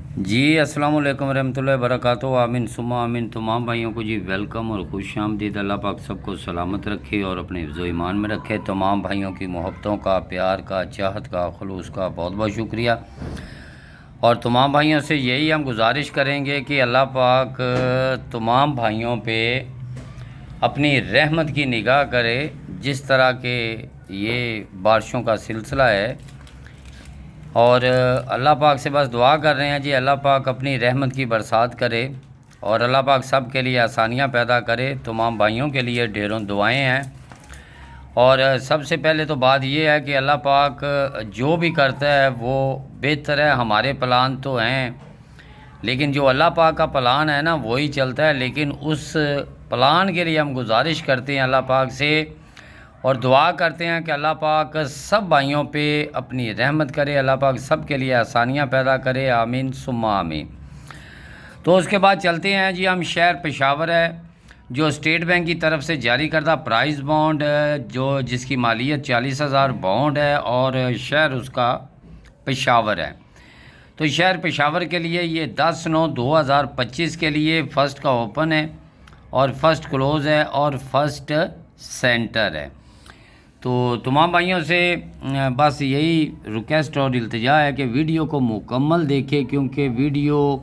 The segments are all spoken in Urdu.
جی السلام علیکم ورحمۃ اللہ وبرکاتہ۔ آمین ثم آمین۔ تمام بھائیوں کو جی ویلکم اور خوش آمدید۔ اللہ پاک سب کو سلامت رکھے اور اپنے حفظ و ایمان میں رکھے۔ تمام بھائیوں کی محبتوں کا، پیار کا، چاہت کا، خلوص کا بہت بہت شکریہ۔ اور تمام بھائیوں سے یہی ہم گزارش کریں گے کہ اللہ پاک تمام بھائیوں پہ اپنی رحمت کی نگاہ کرے۔ جس طرح کہ یہ بارشوں کا سلسلہ ہے، اور اللہ پاک سے بس دعا کر رہے ہیں جی، اللہ پاک اپنی رحمت کی برسات کرے اور اللہ پاک سب کے لیے آسانیاں پیدا کرے۔ تمام بھائیوں کے لیے ڈھیروں دعائیں ہیں۔ اور سب سے پہلے تو بات یہ ہے کہ اللہ پاک جو بھی کرتا ہے وہ بہتر ہے۔ ہمارے پلان تو ہیں، لیکن جو اللہ پاک کا پلان ہے نا وہی چلتا ہے۔ لیکن اس پلان کے لیے ہم گزارش کرتے ہیں اللہ پاک سے اور دعا کرتے ہیں کہ اللہ پاک سب بھائیوں پہ اپنی رحمت کرے، اللہ پاک سب کے لیے آسانیاں پیدا کرے۔ آمین ثم آمین۔ تو اس کے بعد چلتے ہیں جی، ہم شہر پشاور ہے جو اسٹیٹ بینک کی طرف سے جاری کردہ پرائز بانڈ جس کی مالیت 40,000 بانڈ ہے، اور شہر اس کا پشاور ہے۔ تو شہر پشاور کے لیے یہ 10/9/2025 کے لیے فرسٹ کا اوپن ہے اور فرسٹ کلوز ہے اور فرسٹ سینٹر ہے۔ تو تمام بھائیوں سے بس یہی ریکویسٹ اور التجا ہے کہ ویڈیو کو مکمل دیکھیں، کیونکہ ویڈیو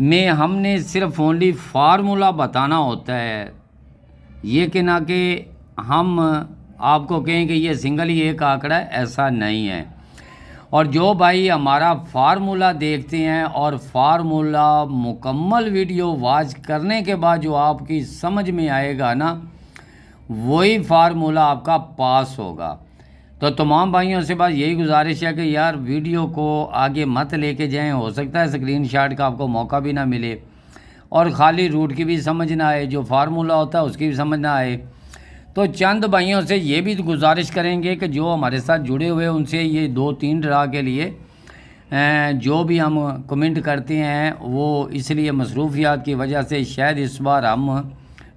میں ہم نے صرف اونلی فارمولہ بتانا ہوتا ہے، یہ کہ نہ کہ ہم آپ کو کہیں کہ یہ سنگل ہی ایک آنکڑا ہے، ایسا نہیں ہے۔ اور جو بھائی ہمارا فارمولہ دیکھتے ہیں اور فارمولہ مکمل ویڈیو واچ کرنے کے بعد جو آپ کی سمجھ میں آئے گا نا، وہی فارمولہ آپ کا پاس ہوگا۔ تو تمام بھائیوں سے بس یہی گزارش ہے کہ یار ویڈیو کو آگے مت لے کے جائیں، ہو سکتا ہے اسکرین شاٹ کا آپ کو موقع بھی نہ ملے اور خالی روٹ کی بھی سمجھ نہ آئے، جو فارمولہ ہوتا ہے اس کی بھی سمجھ نہ آئے۔ تو چند بھائیوں سے یہ بھی گزارش کریں گے کہ جو ہمارے ساتھ جڑے ہوئے ان سے یہ 2-3 ڈرا کے لیے جو بھی ہم کمنٹ کرتے ہیں وہ اس لیے مصروفیات کی وجہ سے شاید اس بار ہم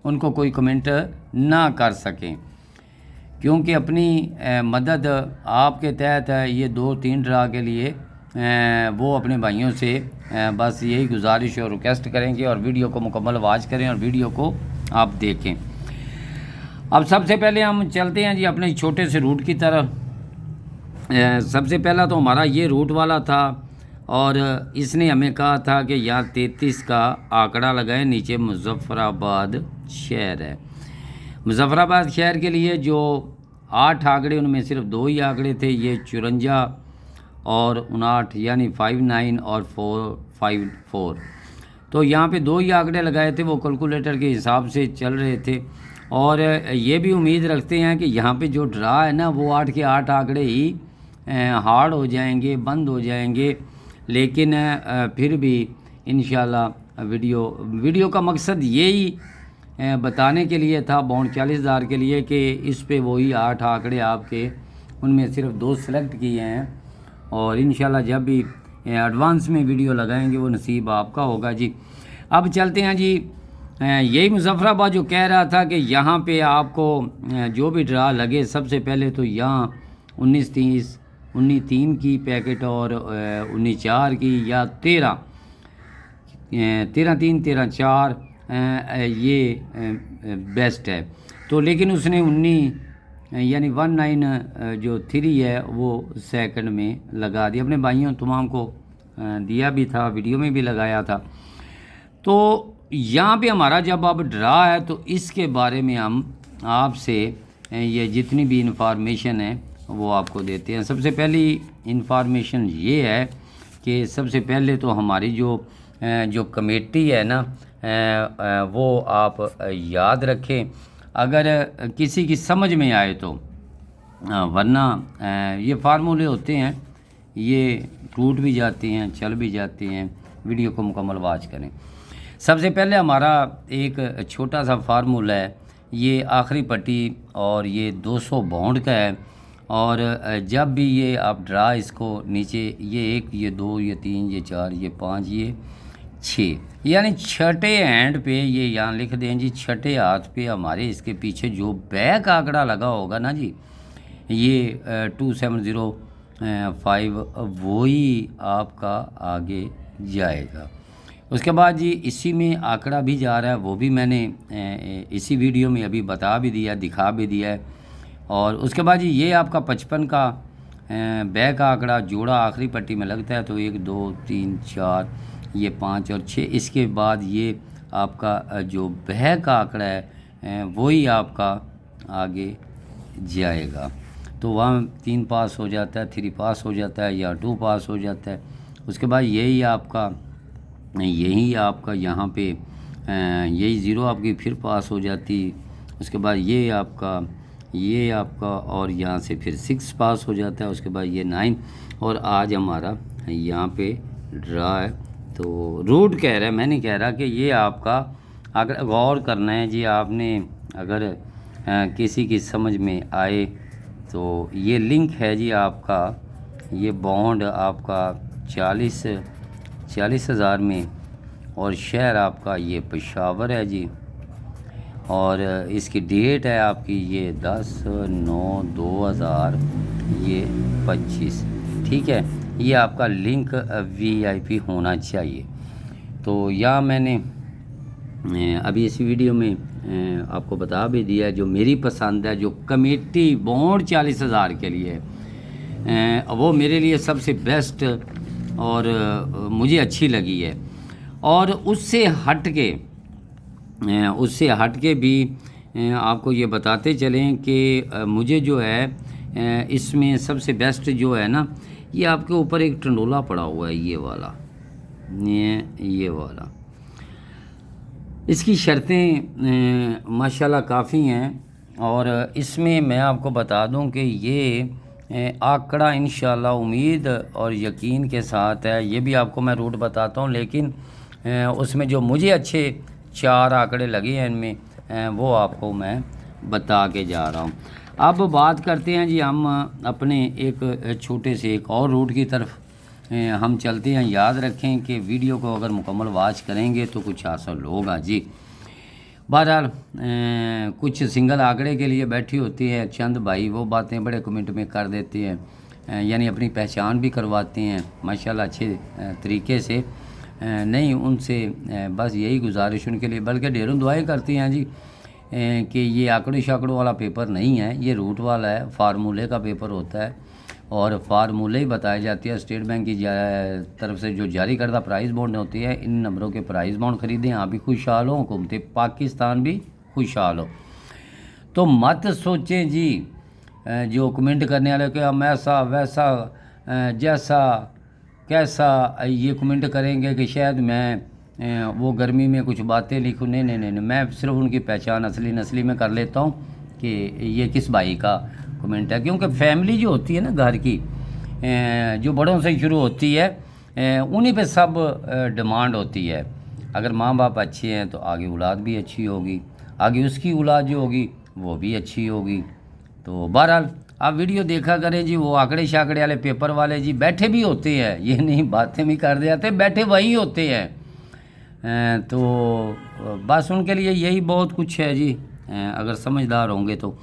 ان کو کوئی کمنٹ نہ کر سکیں، کیونکہ اپنی مدد آپ کے تحت یہ 2-3 ڈرا کے لیے وہ اپنے بھائیوں سے بس یہی گزارش اور ریکویسٹ کریں گے، اور ویڈیو کو مکمل واچ کریں اور ویڈیو کو آپ دیکھیں۔ اب سب سے پہلے ہم چلتے ہیں جی اپنے چھوٹے سے روٹ کی طرف۔ سب سے پہلا تو ہمارا یہ روٹ والا تھا، اور اس نے ہمیں کہا تھا کہ یہاں 33 کا آنکڑا لگائیں، نیچے مظفر آباد شہر ہے۔ مظفر آباد شہر کے لیے جو 8 آنکڑے، ان میں صرف 2 ہی آنکڑے تھے، یہ 54 اور 59، یعنی 59 اور 454۔ تو یہاں پہ 2 ہی آنکڑے لگائے تھے، وہ کیلکولیٹر کے حساب سے چل رہے تھے، اور یہ بھی امید رکھتے ہیں کہ یہاں پہ جو ڈرا ہے نا وہ 8 کے 8 آنکڑے ہی ہارڈ ہو جائیں گے، بند ہو جائیں گے، لیکن پھر بھی انشاءاللہ ویڈیو کا مقصد یہی بتانے کے لیے تھا بانڈ 40,000 کے لیے کہ اس پہ وہی 8 آنکڑے آپ کے، ان میں صرف 2 سلیکٹ کیے ہیں، اور انشاءاللہ جب بھی ایڈوانس میں ویڈیو لگائیں گے وہ نصیب آپ کا ہوگا جی۔ اب چلتے ہیں جی، یہی مظفر آباد جو کہہ رہا تھا کہ یہاں پہ آپ کو جو بھی ڈرا لگے، سب سے پہلے تو یہاں 19-30 19-3 کی پیکٹ اور 19-4 کی، یا 13-3 13-4 یہ بیسٹ ہے۔ تو لیکن اس نے 19 یعنی 19 جو 3 ہے وہ سیکنڈ میں لگا دیا، اپنے بھائیوں تمام کو دیا بھی تھا، ویڈیو میں بھی لگایا تھا۔ تو یہاں پہ ہمارا جب اب ڈرا ہے تو اس کے بارے میں ہم آپ سے یہ جتنی بھی انفارمیشن ہے وہ آپ کو دیتے ہیں۔ سب سے پہلی انفارمیشن یہ ہے کہ سب سے پہلے تو ہماری جو کمیٹی ہے نا وہ آپ یاد رکھیں، اگر کسی کی سمجھ میں آئے تو، ورنہ یہ فارمولے ہوتے ہیں، یہ ٹوٹ بھی جاتے ہیں، چل بھی جاتے ہیں۔ ویڈیو کو مکمل واچ کریں۔ سب سے پہلے ہمارا ایک چھوٹا سا فارمولہ ہے، یہ آخری پٹی، اور یہ 200 بانڈ کا ہے، اور جب بھی یہ آپ ڈرا اس کو نیچے، یہ 1 یہ 2 یہ 3 یہ 4 یہ 5 یہ 6، یعنی چھٹے ہینڈ پہ یہ یہاں لکھ دیں جی، چھٹے ہاتھ پہ ہمارے اس کے پیچھے جو بیک آنکڑا لگا ہوگا نا جی، یہ 270 5 وہی آپ کا آگے جائے گا۔ اس کے بعد جی اسی میں آنکڑا بھی جا رہا ہے، وہ بھی میں نے اسی ویڈیو میں ابھی بتا بھی دیا، دکھا بھی دیا ہے۔ اور اس کے بعد جی یہ آپ کا 55 کا بیک کا آنکڑا جوڑا آخری پٹی میں لگتا ہے، تو 1 2 3 4 یہ 5 اور 6۔ اس کے بعد یہ آپ کا جو بیک کا آنکڑا ہے وہی آپ کا آگے جائے گا، تو وہاں 3 پاس ہو جاتا ہے، 3 پاس ہو جاتا ہے یا 2 پاس ہو جاتا ہے۔ اس کے بعد یہی آپ کا یہاں پہ یہی 0 آپ کی پھر پاس ہو جاتی۔ اس کے بعد یہ آپ کا اور یہاں سے پھر 6 پاس ہو جاتا ہے۔ اس کے بعد یہ 9 اور آج ہمارا یہاں پہ ڈرا ہے، تو روٹ کہہ رہا ہے، میں نہیں کہہ رہا کہ یہ آپ کا اگر غور کرنا ہے جی آپ نے، اگر کسی کی سمجھ میں آئے تو یہ لنک ہے جی آپ کا، یہ بانڈ آپ کا 40,000 میں، اور شہر آپ کا یہ پشاور ہے جی، اور اس کی ڈیٹ ہے آپ کی یہ 10/9/2025، ٹھیک ہے۔ یہ آپ کا لنک VIP ہونا چاہیے۔ تو یا میں نے ابھی اس ویڈیو میں آپ کو بتا بھی دیا جو میری پسند ہے، جو کمیٹی بانڈ 40,000 کے لیے وہ میرے لیے سب سے بیسٹ اور مجھے اچھی لگی ہے۔ اور اس سے ہٹ کے بھی آپ کو یہ بتاتے چلیں کہ مجھے جو ہے اس میں سب سے بیسٹ جو ہے نا، یہ آپ کے اوپر ایک ٹنڈولا پڑا ہوا ہے، یہ والا، اس کی شرطیں ماشاءاللہ کافی ہیں، اور اس میں میں آپ کو بتا دوں کہ یہ آنکڑا انشاءاللہ امید اور یقین کے ساتھ ہے، یہ بھی آپ کو میں روٹ بتاتا ہوں، لیکن اس میں جو مجھے اچھے 4 آنکڑے لگے ہیں ان میں وہ آپ کو میں بتا کے جا رہا ہوں۔ اب بات کرتے ہیں جی ہم اپنے ایک چھوٹے سے ایک اور روٹ کی طرف ہم چلتے ہیں۔ یاد رکھیں کہ ویڈیو کو اگر مکمل واچ کریں گے تو کچھ حاصل ہوگا جی۔ بہرحال کچھ سنگل آنکڑے کے لیے بیٹھی ہوتی ہے چند بھائی، وہ باتیں بڑے کمنٹ میں کر دیتے ہیں، یعنی اپنی پہچان بھی کرواتے ہیں ماشاءاللہ اچھے طریقے سے۔ نہیں ان سے بس یہی گزارش ان کے لیے، بلکہ ڈھیروں دعائیں کرتی ہیں جی کہ یہ آنکڑوں شاکڑوں والا پیپر نہیں ہے، یہ روٹ والا ہے، فارمولے کا پیپر ہوتا ہے، اور فارمولے ہی بتائی جاتی ہے۔ اسٹیٹ بینک کی طرف سے جو جاری کردہ پرائز بانڈ ہوتی ہے، ان نمبروں کے پرائز بانڈ خریدیں، آپ بھی خوشحال ہوں، حکومت پاکستان بھی خوشحال ہو۔ تو مت سوچیں جی جو کمنٹ کرنے والے کہ ہم ایسا ویسا جیسا کیسا یہ کمنٹ کریں گے کہ شاید میں وہ گرمی میں کچھ باتیں لکھوں، نہیں، میں صرف ان کی پہچان اصلی نسلی میں کر لیتا ہوں کہ یہ کس بھائی کا کمنٹ ہے، کیونکہ فیملی جو ہوتی ہے نا گھر کی، جو بڑوں سے شروع ہوتی ہے، انہی پہ سب ڈیمانڈ ہوتی ہے۔ اگر ماں باپ اچھے ہیں تو آگے اولاد بھی اچھی ہوگی، آگے اس کی اولاد جو ہوگی وہ بھی اچھی ہوگی۔ تو بہرحال آپ ویڈیو دیکھا کریں جی، وہ آنکڑے شاکڑے والے پیپر والے جی بیٹھے بھی ہوتے ہیں، یہ نہیں باتیں بھی کر دیتے، بیٹھے وہی ہوتے ہیں، تو بس ان کے لیے یہی بہت کچھ ہے جی، اگر سمجھدار ہوں گے تو۔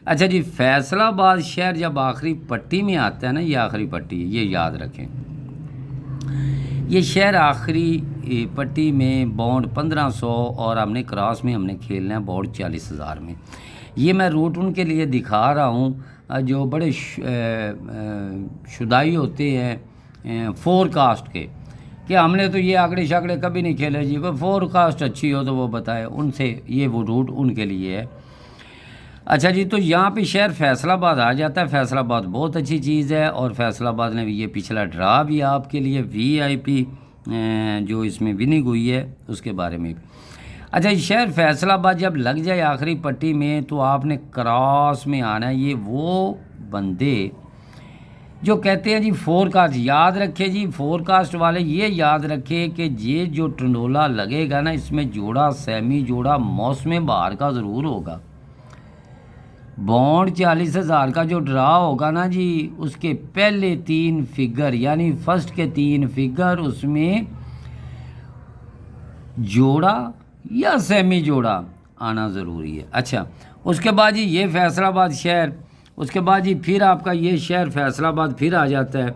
اچھا جی، فیصل آباد شہر جب آخری پٹی میں آتا ہے نا، یہ آخری پٹی ہے، یہ یاد رکھیں، یہ شہر آخری پٹی میں بانڈ 1500 اور ہم نے کراس میں ہم نے کھیلنا ہے بانڈ 40,000 میں۔ یہ میں روٹ ان کے لیے دکھا رہا ہوں جو بڑے شدائی ہوتے ہیں فور کاسٹ کے، کہ ہم نے تو یہ آنکڑے شاکڑے کبھی نہیں کھیلے جی، کوئی فور کاسٹ اچھی ہو تو وہ بتائے، ان سے یہ وہ روٹ ان کے لیے ہے۔ اچھا جی، تو یہاں پہ شہر فیصل آباد آ جاتا ہے۔ فیصل آباد بہت اچھی چیز ہے، اور فیصل آباد نے بھی یہ پچھلا ڈرا بھی آپ کے لیے VIP جو اس میں وننگ ہوئی ہے اس کے بارے میں بھی۔ اچھا جی، شہر فیصل آباد جب لگ جائے آخری پٹی میں تو آپ نے کراس میں آنا ہے۔ یہ وہ بندے جو کہتے ہیں جی فور کاسٹ، یاد رکھے جی، فور کاسٹ والے یہ یاد رکھے کہ یہ جو ٹنڈولا لگے گا نا، اس میں جوڑا سیمی جوڑا موسم بہار کا ضرور ہوگا۔ بانڈ 40,000 کا جو ڈرا ہوگا نا جی، اس کے پہلے 3 فگر یعنی فرسٹ کے 3 فگر اس میں جوڑا یا سیمی جوڑا آنا ضروری ہے۔ اچھا، اس کے بعد جی یہ فیصل آباد شہر اس کے بعد جی پھر آپ کا یہ شہر فیصل آباد پھر آ جاتا ہے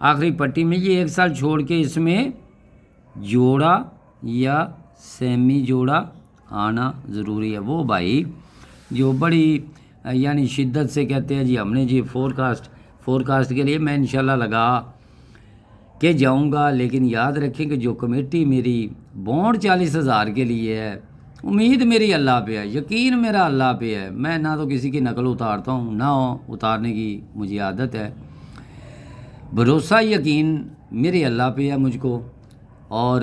آخری پٹی میں۔ یہ 1 سال چھوڑ کے اس میں جوڑا یا سیمی جوڑا آنا ضروری ہے۔ وہ بھائی جو بڑی یعنی شدت سے کہتے ہیں جی ہم نے جی فورکاسٹ کے لیے میں انشاءاللہ لگا کے جاؤں گا، لیکن یاد رکھیں کہ جو کمیٹی میری بونڈ 40,000 کے لیے ہے، امید میری اللہ پہ ہے، یقین میرا اللہ پہ ہے۔ میں نہ تو کسی کی نقل اتارتا ہوں، نہ اتارنے کی مجھے عادت ہے، بھروسہ یقین میرے اللہ پہ ہے مجھ کو، اور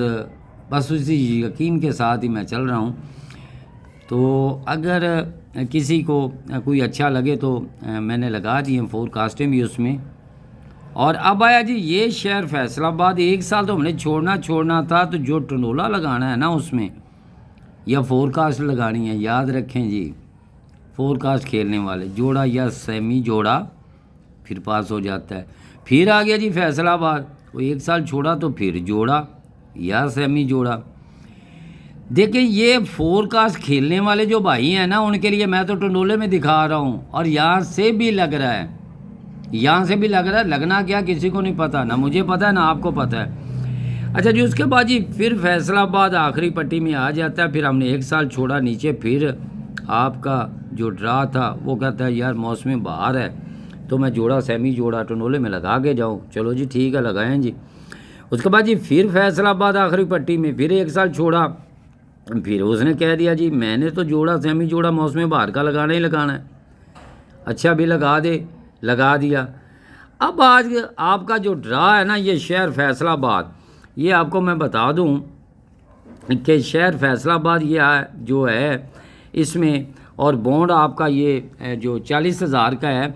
بس اسی یقین کے ساتھ ہی میں چل رہا ہوں۔ تو اگر کسی کو کوئی اچھا لگے تو میں نے لگا دی ہیں فورکاسٹیں بھی اس میں۔ اور اب آیا جی یہ شہر فیصل آباد، 1 سال تو ہم نے چھوڑنا تھا، تو جو ٹنڈولا لگانا ہے نا اس میں یا فورکاسٹ لگانی ہے، یاد رکھیں جی فورکاسٹ کھیلنے والے جوڑا یا سیمی جوڑا پھر پاس ہو جاتا ہے۔ پھر آ گیا جی فیصل آباد، وہ 1 سال چھوڑا تو پھر جوڑا یا سیمی جوڑا۔ دیکھیں یہ فورکاسٹ کھیلنے والے جو بھائی ہیں نا ان کے لیے میں تو ٹنڈولے میں دکھا رہا ہوں، اور یہاں سے بھی لگ رہا ہے، لگنا کیا کسی کو نہیں پتہ، نہ مجھے پتہ ہے نہ آپ کو پتہ ہے۔ اچھا جی اس کے بعد جی پھر فیصل آباد آخری پٹی میں آ جاتا ہے۔ پھر ہم نے 1 سال چھوڑا نیچے، پھر آپ کا جو ڈرا تھا وہ کہتا ہے یار موسم بہار ہے تو میں جوڑا سیمی جوڑا ٹنڈولے میں لگا کے جاؤں، چلو جی ٹھیک ہے لگائیں جی۔ اس کے بعد جی پھر فیصل آباد آخری پٹی میں پھر 1 سال چھوڑا، پھر اس نے کہہ دیا جی میں نے تو جوڑا سیمی جوڑا موسم بہار کا لگانا ہی لگانا ہے، اچھا بھی لگا دیا۔ اب آج آپ کا جو ڈرا ہے نا یہ شہر فیصل آباد، یہ آپ کو میں بتا دوں کہ شہر فیصل آباد یہ جو ہے اس میں، اور بونڈ آپ کا یہ جو 40,000 کا ہے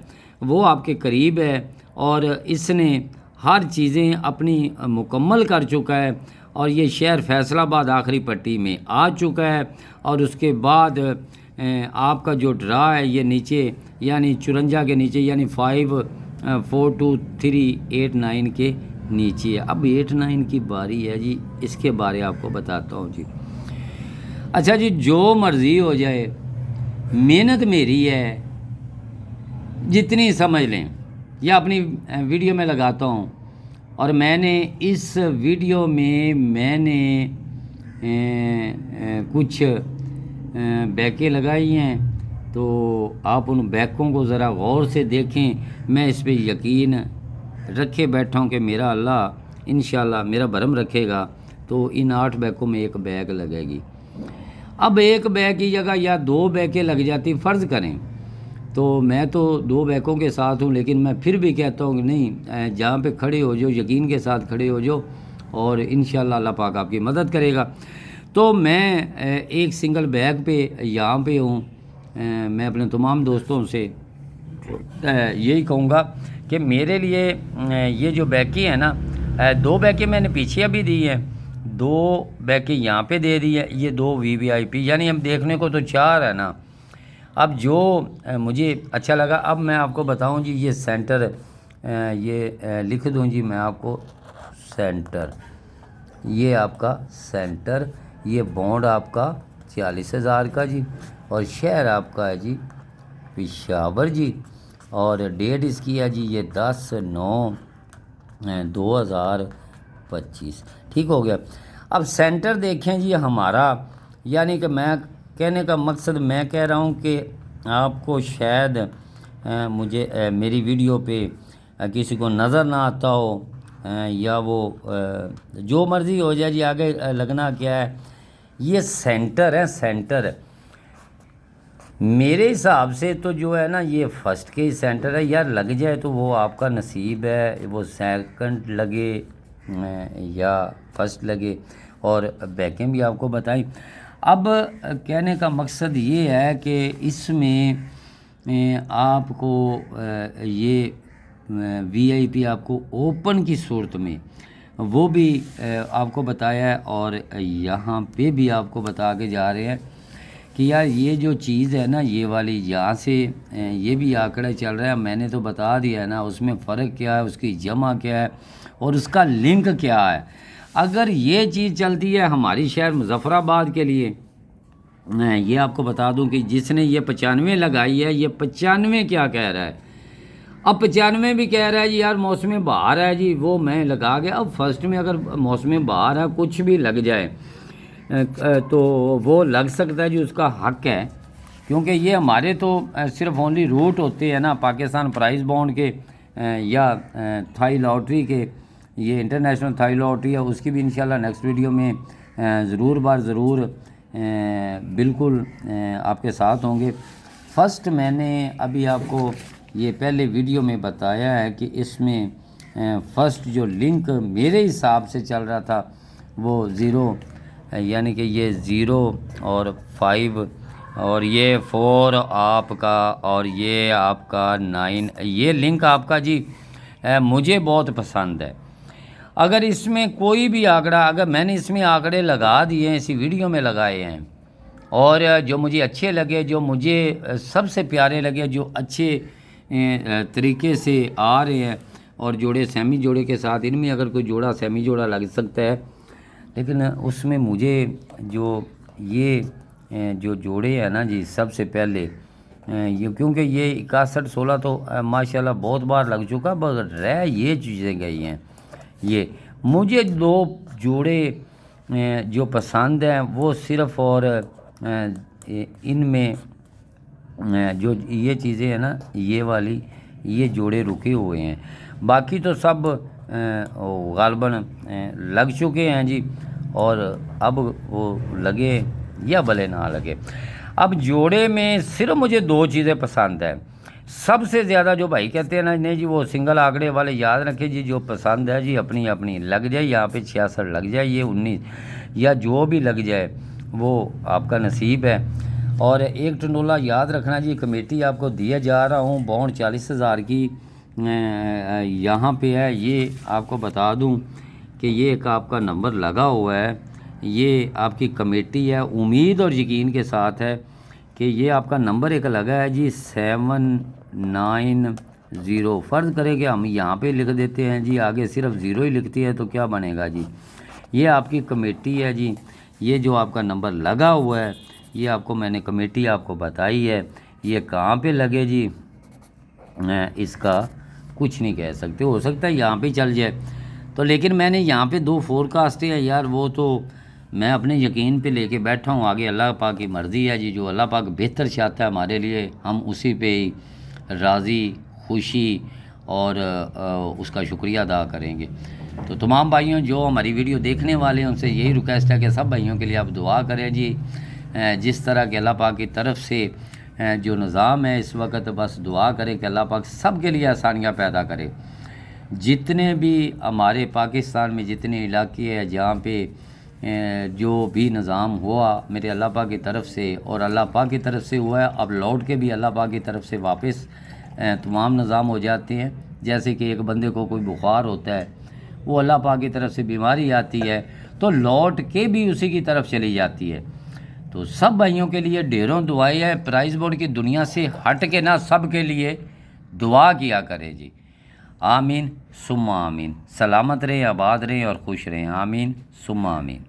وہ آپ کے قریب ہے، اور اس نے ہر چیزیں اپنی مکمل کر چکا ہے، اور یہ شہر فیصل آباد آخری پٹی میں آ چکا ہے۔ اور اس کے بعد آپ کا جو ڈرا ہے یہ نیچے یعنی 54 کے نیچے یعنی 5 4 2 3 8 9 کے نیچے ہے۔ اب 8 9 کی باری ہے جی، اس کے بارے آپ کو بتاتا ہوں جی۔ اچھا جی جو مرضی ہو جائے، محنت میری ہے، جتنی سمجھ لیں، یا اپنی ویڈیو میں لگاتا ہوں، اور میں نے اس ویڈیو میں نے کچھ بیکیں لگائی ہیں، تو آپ ان بیکوں کو ذرا غور سے دیکھیں۔ میں اس پہ یقین رکھے بیٹھا ہوں کہ میرا اللہ انشاءاللہ میرا بھرم رکھے گا تو ان 8 بیکوں میں 1 بیک لگے گی۔ اب 1 بیک کی جگہ یا 2 بیکیں لگ جاتی فرض کریں، تو میں تو 2 بیکوں کے ساتھ ہوں، لیکن میں پھر بھی کہتا ہوں کہ نہیں، جہاں پہ کھڑے ہو جو یقین کے ساتھ کھڑے ہو جو، اور انشاءاللہ اللہ پاک آپ کی مدد کرے گا۔ تو میں ایک سنگل بیک پہ یہاں پہ ہوں۔ میں اپنے تمام دوستوں سے یہی کہوں گا کہ میرے لیے یہ جو بیکی ہیں نا، 2 بیکیں میں نے پیچھے ابھی دی ہیں، 2 بیکیں یہاں پہ دے دی ہے، یہ 2 VIP، یعنی ہم دیکھنے کو تو 4 ہے نا۔ اب جو مجھے اچھا لگا، اب میں آپ کو بتاؤں جی یہ سینٹر، یہ لکھ دوں جی میں آپ کو سینٹر، یہ آپ کا سینٹر، یہ بونڈ آپ کا 40,000 کا جی، اور شہر آپ کا ہے جی پشاور جی، اور ڈیٹ اس کی ہے جی یہ 10/9/2025، ٹھیک ہو گیا۔ اب سینٹر دیکھیں جی ہمارا، یعنی کہ میں کہنے کا مقصد میں کہہ رہا ہوں کہ آپ کو شاید مجھے میری ویڈیو پہ کسی کو نظر نہ آتا ہو، یا وہ جو مرضی ہو جائے جی، آگے لگنا کیا ہے، یہ سینٹر ہے، سینٹر میرے حساب سے تو جو ہے نا یہ فرسٹ کے ہی سینٹر ہے، یار لگ جائے تو وہ آپ کا نصیب ہے، وہ سیکنڈ لگے یا فرسٹ لگے، اور بیکیں بھی آپ کو بتائیں۔ اب کہنے کا مقصد یہ ہے کہ اس میں آپ کو یہ VIP آپ کو اوپن کی صورت میں وہ بھی آپ کو بتایا ہے، اور یہاں پہ بھی آپ کو بتا کے جا رہے ہیں کہ یار یہ جو چیز ہے نا یہ والی یہاں سے یہ بھی آنکڑے چل رہا ہے، میں نے تو بتا دیا ہے نا اس میں فرق کیا ہے، اس کی جمع کیا ہے اور اس کا لنک کیا ہے۔ اگر یہ چیز چلتی ہے ہماری شہر مظفر آباد کے لیے، یہ آپ کو بتا دوں کہ جس نے یہ 95 لگائی ہے، یہ 95 کیا کہہ رہا ہے، اب 95 بھی کہہ رہا ہے جی یار موسم بہار ہے جی، وہ میں لگا گیا۔ اب فرسٹ میں اگر موسم بہار ہے کچھ بھی لگ جائے تو وہ لگ سکتا ہے جی، اس کا حق ہے، کیونکہ یہ ہمارے تو صرف اونلی روٹ ہوتے ہیں نا پاکستان پرائز بانڈ کے یا تھائی لاٹری کے، یہ انٹرنیشنل تھائی لاٹری ہے، اس کی بھی انشاءاللہ نیکسٹ ویڈیو میں ضرور بالکل آپ کے ساتھ ہوں گے۔ فرسٹ میں نے ابھی آپ کو یہ پہلے ویڈیو میں بتایا ہے کہ اس میں فرسٹ جو لنک میرے حساب سے چل رہا تھا وہ 0، یعنی کہ یہ 0 اور 5 اور یہ 4 آپ کا اور یہ آپ کا 9، یہ لنک آپ کا جی مجھے بہت پسند ہے۔ اگر اس میں کوئی بھی آنکڑا، اگر میں نے اس میں آنکڑے لگا دیے ہیں، اسی ویڈیو میں لگائے ہیں، اور جو مجھے اچھے لگے، جو مجھے سب سے پیارے لگے، جو اچھے طریقے سے آ رہے ہیں، اور جوڑے سیمی جوڑے کے ساتھ، ان میں اگر کوئی جوڑا سیمی جوڑا لگ سکتا ہے، لیکن اس میں مجھے یہ جو جوڑے ہیں نا جی سب سے پہلے یہ، کیونکہ یہ 61 16 تو ماشاءاللہ بہت بار لگ چکا، مگر رہ یہ چیزیں گئی ہیں۔ یہ مجھے 2 جوڑے جو پسند ہیں وہ صرف اور ان میں جو یہ چیزیں ہیں نا، یہ والی، یہ جوڑے رکے ہوئے ہیں، باقی تو سب غالباً لگ چکے ہیں جی، اور اب وہ لگے یا بھلے نہ لگے۔ اب جوڑے میں صرف مجھے 2 چیزیں پسند ہیں سب سے زیادہ، جو بھائی کہتے ہیں نا نہیں جی وہ سنگل آنکڑے والے یاد رکھے جی، جو پسند ہے جی اپنی لگ جائے، یہاں پہ 66 لگ جائے، یہ 19 یا جو بھی لگ جائے وہ آپ کا نصیب ہے۔ اور ایک ٹنڈولا یاد رکھنا جی، کمیٹی آپ کو دیا جا رہا ہوں بانڈ 40,000 کی یہاں پہ ہے، یہ آپ کو بتا دوں کہ یہ ایک آپ کا نمبر لگا ہوا ہے، یہ آپ کی کمیٹی ہے، امید اور یقین کے ساتھ ہے کہ یہ آپ کا نمبر ایک لگا ہے جی 790۔ فرض کرے کہ ہم یہاں پہ لکھ دیتے ہیں جی، آگے صرف 0 ہی لکھتی ہے تو کیا بنے گا جی، یہ آپ کی کمیٹی ہے جی، یہ جو آپ کا نمبر لگا ہوا ہے، یہ آپ کو میں نے کمیٹی آپ کو بتائی ہے، یہ کہاں پہ لگے جی اس کا کچھ نہیں کہہ سکتے، ہو سکتا ہے یہاں پہ چل جائے تو، لیکن میں نے یہاں پہ 2 فورکاسٹیں ہیں یار، وہ تو میں اپنے یقین پہ لے کے بیٹھا ہوں، آگے اللہ پاک کی مرضی ہے جی، جو اللہ پاک بہتر چاہتا ہے ہمارے لیے ہم اسی پہ ہی راضی خوشی اور اس کا شکریہ ادا کریں گے۔ تو تمام بھائیوں جو ہماری ویڈیو دیکھنے والے ہیں ان سے یہی ریکویسٹ ہے کہ سب بھائیوں کے لیے آپ دعا کریں جی، جس طرح کہ اللہ پاک کی طرف سے جو نظام ہے اس وقت، بس دعا کریں کہ اللہ پاک سب کے لیے آسانیاں پیدا کرے۔ جتنے بھی ہمارے پاکستان میں جتنے علاقے ہیں جہاں پہ جو بھی نظام ہوا میرے اللہ پاک کی طرف سے اور اللہ پاک کی طرف سے ہوا ہے، اب لوٹ کے بھی اللہ پاک کی طرف سے واپس تمام نظام ہو جاتے ہیں۔ جیسے کہ ایک بندے کو کوئی بخار ہوتا ہے، وہ اللہ پاک کی طرف سے بیماری آتی ہے تو لوٹ کے بھی اسی کی طرف چلی جاتی ہے۔ تو سب بھائیوں کے لیے ڈھیروں دعائیں ہیں، پرائز بورڈ کی دنیا سے ہٹ کے نہ سب کے لیے دعا کیا کرے جی، آمین ثم آمین۔ سلامت رہیں، آباد رہیں اور خوش رہیں، آمین ثم آمین۔